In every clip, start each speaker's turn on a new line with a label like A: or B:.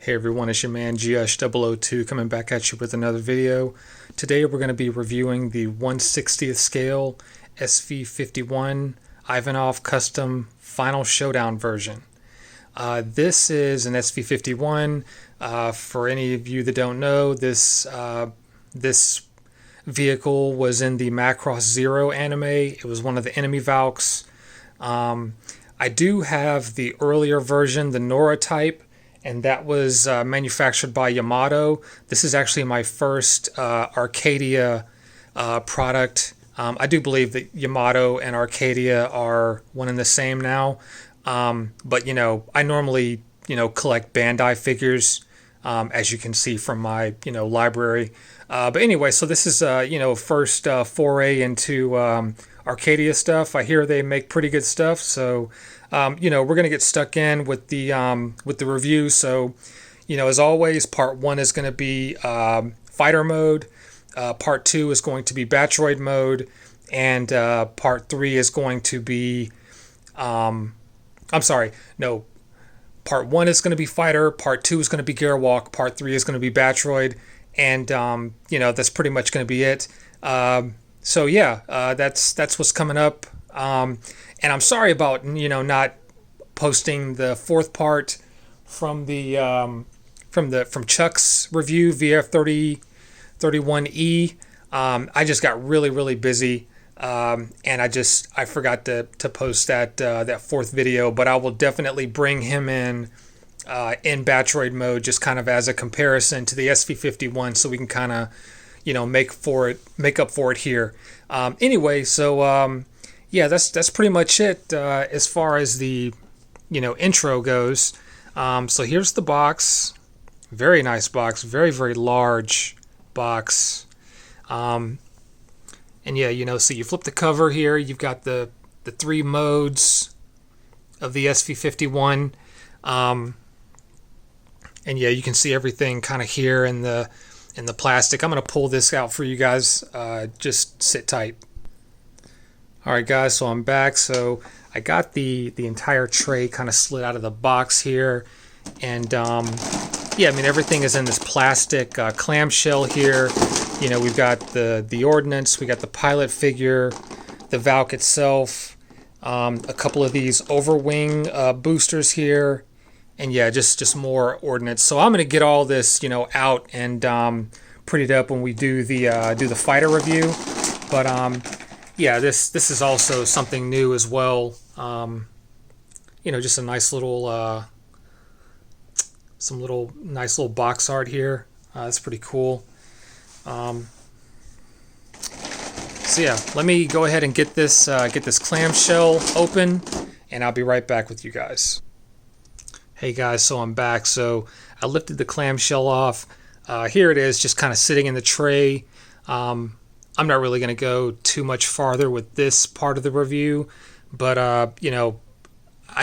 A: Hey everyone, it's your man GH002 coming back at you with another video. Today we're going to be reviewing the 1/60th scale SV-51 Ivanov Custom Final Showdown version. This is an SV-51. For any of you that don't know, this vehicle was in the Macross Zero anime. It was one of the enemy Valks. I do have the earlier version, the Nora type, and that was manufactured by Yamato. This is actually my first Arcadia product. I do believe that Yamato and Arcadia are one and the same now. But, I normally, collect Bandai figures, as you can see from my, library. But anyway, so this is, first foray into Arcadia stuff. I hear they make pretty good stuff, so we're gonna get stuck in with the review. So, as always, part 1 is going to be fighter mode, part 2 is going to be Batroid mode, and part 3 is going to be part 1 is going to be fighter, part 2 is going to be Gearwalk, part 3 is going to be Batroid, and that's pretty much going to be it. So yeah, that's what's coming up. And I'm sorry about not posting the 4th part from from Chuck's review VF31E. I just got really busy, and I forgot to post that 4th video. But I will definitely bring him in Batroid mode, just kind of as a comparison to the SV-51, so we can kind of make up for it here. Anyway, so yeah, that's pretty much it as far as the intro goes. So here's the box. Very nice box, very large box. And yeah, so you flip the cover here, you've got the 3 modes of the SV-51. And yeah, you can see everything kind of here in the plastic. I'm going to pull this out for you guys. Just sit tight. Alright guys, so I'm back. So I got the entire tray kind of slid out of the box here. And yeah, I mean, everything is in this plastic clamshell here. We've got the ordnance, we got the pilot figure, the Valk itself, a couple of these overwing boosters here, and yeah, just more ordnance. So I'm going to get all this out and pretty it up when we do the fighter review. But yeah, this is also something new as well. Just a nice little nice little box art here. That's pretty cool. So yeah, let me go ahead and get this clamshell open, and I'll be right back with you guys. Hey guys, so I'm back. So I lifted the clamshell off. Here it is, just kind of sitting in the tray. I'm not really going to go too much farther with this part of the review, but I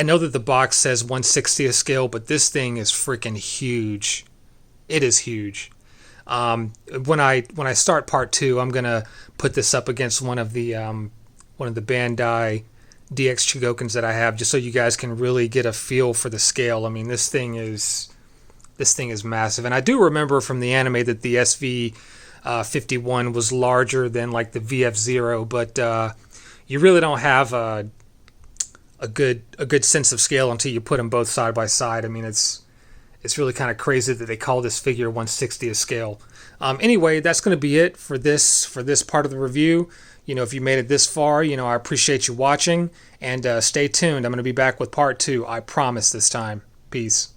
A: know that the box says 1/60th scale, but this thing is freaking huge. It is huge. When I start part 2, I'm gonna put this up against one of the Bandai DX Chigokins that I have, just so you guys can really get a feel for the scale. I mean, this thing is massive, and I do remember from the anime that the SV-51 was larger than like the VF0, but you really don't have a good sense of scale until you put them both side by side. I mean, it's really kind of crazy that they call this figure 1/60th scale. Anyway, that's going to be it for this part of the review. If you made it this far, I appreciate you watching, and stay tuned. I'm going to be back with part 2. I promise this time. Peace.